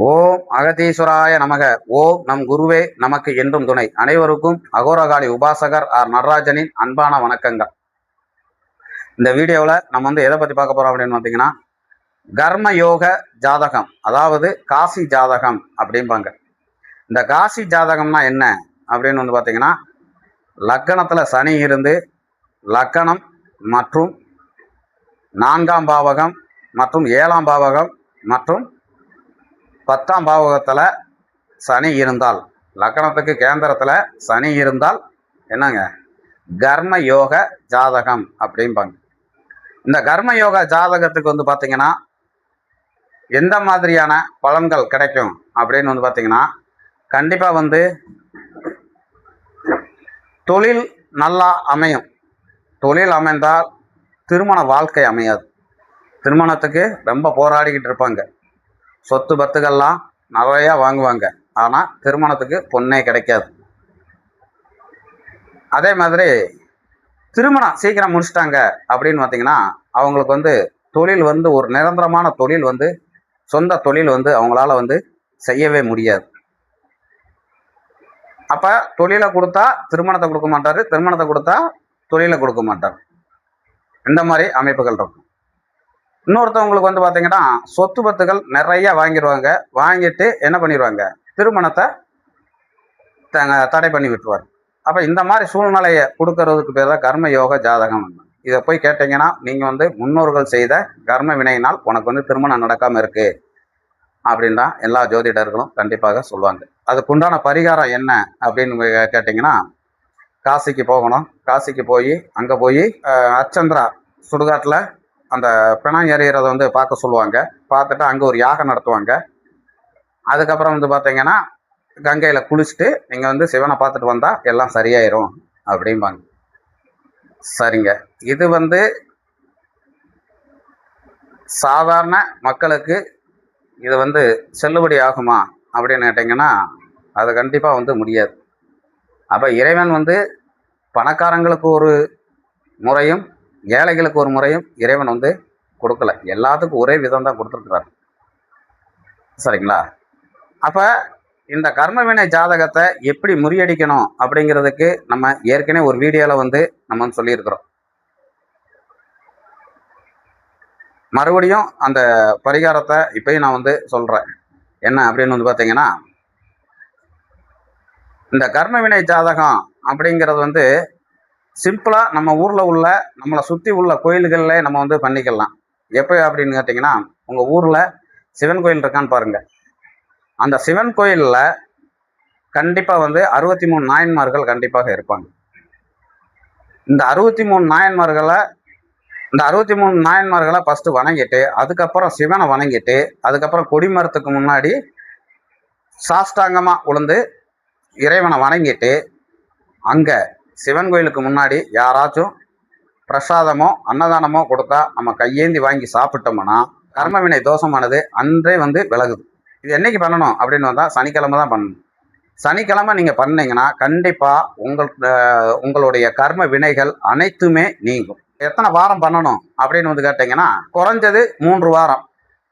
ஓம் அகதீஸ்வராய நமக. ஓம் நம் குருவே நமக்கு என்றும் துணை. அனைவருக்கும் அகோரகாளி உபாசகர் ஆர் நடராஜனின் அன்பான வணக்கங்கள். இந்த வீடியோவில் நம்ம வந்து எதை பற்றி பார்க்க போகிறோம் அப்படின்னு பார்த்தீங்கன்னா, கர்ம யோக ஜாதகம், அதாவது காசி ஜாதகம் அப்படிம்பாங்க. இந்த காசி ஜாதகம்னா என்ன அப்படின்னு வந்து பார்த்தீங்கன்னா, லக்கணத்தில் சனி இருந்து லக்கணம் மற்றும் 4ஆம் பாவகம் மற்றும் 7ஆம் பாவகம் மற்றும் 10ஆம் பாவகத்தில் சனி இருந்தால், லக்கணத்துக்கு கேந்திரத்தில் சனி இருந்தால் என்னங்க கர்ம யோக ஜாதகம் அப்படிம்பாங்க. இந்த கர்ம யோக ஜாதகத்துக்கு வந்து பார்த்தீங்கன்னா எந்த மாதிரியான பலன்கள் கிடைக்கும் அப்படின்னு வந்து பார்த்தீங்கன்னா, கண்டிப்பாக வந்து தொழில் நல்லா அமையும். தொழில் அமைந்தால் திருமண வாழ்க்கை அமையாது. திருமணத்துக்கு ரொம்ப போராடிக்கிட்டு இருப்பாங்க. சொத்து பத்துகள்லாம் நிறையா வாங்குவாங்க, ஆனால் திருமணத்துக்கு பொண்ணே கிடைக்காது. அதே மாதிரி திருமணம் சீக்கிரம் முடிச்சிட்டாங்க அப்படின்னு பார்த்தீங்கன்னா, அவங்களுக்கு வந்து தொழில் வந்து ஒரு நிரந்தரமான தொழில் வந்து சொந்த தொழில் வந்து அவங்களால வந்து செய்யவே முடியாது. அப்போ தொழிலை கொடுத்தா திருமணத்தை கொடுக்க மாட்டார், திருமணத்தை கொடுத்தா தொழிலை கொடுக்க மாட்டார். இந்த மாதிரி அமைப்புகள் இருக்கும். இன்னொருத்தவங்களுக்கு வந்து பார்த்தீங்கன்னா சொத்து பத்துகள் நிறைய வாங்கிடுவாங்க. வாங்கிட்டு என்ன பண்ணிடுவாங்க, திருமணத்தை தடை பண்ணி விட்டுருவார். அப்போ இந்த மாதிரி சூழ்நிலையை கொடுக்கறதுக்கு பேர் தான் கர்ம யோக ஜாதகம். இதை போய் கேட்டிங்கன்னா, நீங்கள் வந்து முன்னோர்கள் செய்த கர்ம வினையினால் உனக்கு வந்து திருமணம் நடக்காமல் இருக்கு அப்படின்னு தான் எல்லா ஜோதிடர்களும் கண்டிப்பாக சொல்லுவாங்க. அதுக்குண்டான பரிகாரம் என்ன அப்படின்னு கேட்டிங்கன்னா, காசிக்கு போகணும். காசிக்கு போய் அங்கே போய் அச்சந்திரா சுடுகாட்டில் அந்த பிணம் எறிகிறத வந்து பார்க்க சொல்லுவாங்க. பார்த்துட்டு அங்கே ஒரு யாகம் நடத்துவாங்க. அதுக்கப்புறம் வந்து பார்த்தீங்கன்னா, கங்கையில் குளிச்சுட்டு நீங்கள் வந்து சிவனை பார்த்துட்டு வந்தால் எல்லாம் சரியாயிரும் அப்படிம்பாங்க. சரிங்க, இது வந்து சாதாரண மக்களுக்கு இது வந்து செல்லுபடி ஆகுமா அப்படின்னு கேட்டிங்கன்னா, அது கண்டிப்பாக வந்து முடியாது. அப்போ இறைவன் வந்து பணக்காரங்களுக்கு ஒரு முறையும் ஏழைகளுக்கு ஒரு முறையும் இறைவன் வந்து கொடுக்கல. எல்லாத்துக்கும் ஒரே விதம் தான் கொடுத்துருக்குறார். சரிங்களா? அப்போ இந்த கர்மவினை ஜாதகத்தை எப்படி முறியடிக்கணும் அப்படிங்கிறதுக்கு நம்ம ஏற்கனவே ஒரு வீடியோவில் வந்து நம்ம வந்து சொல்லியிருக்கிறோம். மறுபடியும் அந்த பரிகாரத்தை இப்பயும் நான் வந்து சொல்கிறேன். என்ன அப்படின்னு வந்து பார்த்தீங்கன்னா, இந்த கர்மவினை ஜாதகம் அப்படிங்கிறது வந்து சிம்பிளாக நம்ம ஊரில் உள்ள நம்மளை சுற்றி உள்ள கோயில்களில் நம்ம வந்து பண்ணிக்கலாம். எப்போ அப்படின்னு கேட்டிங்கன்னா, உங்கள் ஊரில் சிவன் கோயில் இருக்கான்னு பாருங்கள். அந்த சிவன் கோயிலில் கண்டிப்பாக வந்து 63 நாயன்மார்கள் கண்டிப்பாக இருப்பாங்க. இந்த 63 நாயன்மார்களை ஃபஸ்ட்டு வணங்கிட்டு, அதுக்கப்புறம் சிவனை வணங்கிட்டு, அதுக்கப்புறம் கொடிமரத்துக்கு முன்னாடி சாஷ்டாங்கமாக உளுந்து இறைவனை வணங்கிட்டு, அங்கே சிவன் கோயிலுக்கு முன்னாடி யாராச்சும் பிரசாதமோ அன்னதானமோ கொடுத்தா நம்ம கையேந்தி வாங்கி சாப்பிட்டோம்னா கர்மவினை தோஷமானது அன்றே வந்து விலகுது. இது என்னைக்கு பண்ணணும் அப்படின்னு வந்தால் சனிக்கிழமை தான் பண்ணணும். சனிக்கிழமை நீங்கள் பண்ணீங்கன்னா கண்டிப்பாக உங்களுடைய கர்ம வினைகள் அனைத்துமே நீங்கும். எத்தனை வாரம் பண்ணணும் அப்படின்னு வந்து கேட்டிங்கன்னா, குறைஞ்சது 3 வாரம்,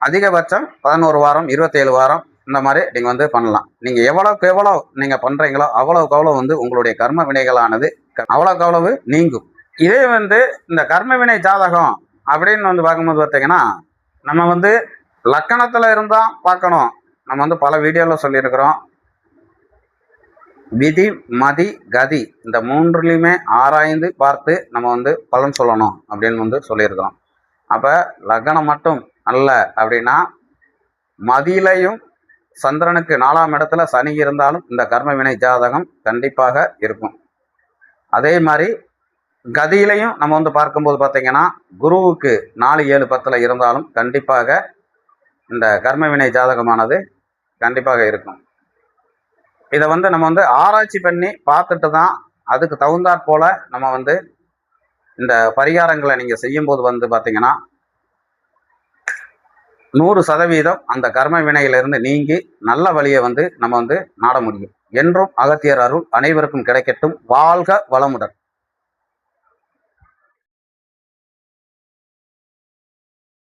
அதிகபட்சம் 11 வாரம், 27 வாரம், இந்த மாதிரி நீங்கள் வந்து பண்ணலாம். நீங்கள் எவ்வளோக்கு எவ்வளோ நீங்கள் பண்ணுறீங்களோ அவ்வளோக்கு அவ்வளோ வந்து உங்களுடைய கர்ம வினைகளானது அவ்வளோக்கு அவ்வளவு நீங்கும். இதே வந்து இந்த கர்ம வினை ஜாதகம் அப்படின்னு வந்து பார்க்கும்போது பார்த்தீங்கன்னா, நம்ம வந்து லக்கணத்தில் இருந்தால் பார்க்கணும். நம்ம வந்து பல வீடியோவில் சொல்லியிருக்கிறோம். விதி மதி கதி இந்த 3லையுமே ஆராய்ந்து பார்த்து நம்ம வந்து பலன் சொல்லணும் அப்படின்னு வந்து சொல்லியிருக்கிறோம். அப்போ லக்கணம் மட்டும் அல்ல அப்படின்னா, மதியிலையும் சந்திரனுக்கு 4ஆம் இடத்துல சனி இருந்தாலும் இந்த கர்மவினை ஜாதகம் கண்டிப்பாக இருக்கும். அதே மாதிரி கதியிலையும் நம்ம வந்து பார்க்கும்போது பார்த்தீங்கன்னா, குருவுக்கு 4, 7, 10 இருந்தாலும் கண்டிப்பாக இந்த கர்மவினை ஜாதகமானது கண்டிப்பாக இருக்கும். இதை வந்து நம்ம வந்து ஆராய்ச்சி பண்ணி பார்த்துட்டு தான் அதுக்கு தகுந்தாற் போல நம்ம வந்து இந்த பரிகாரங்களை நீங்கள் செய்யும்போது வந்து பார்த்தீங்கன்னா 100% அந்த கர்ம வினையிலிருந்து நீங்கி நல்ல வழியை வந்து நம்ம வந்து நாட முடியும். என்றும் அகத்தியர் அருள் அனைவருக்கும் கிடைக்கட்டும். வாழ்க வளமுடன்.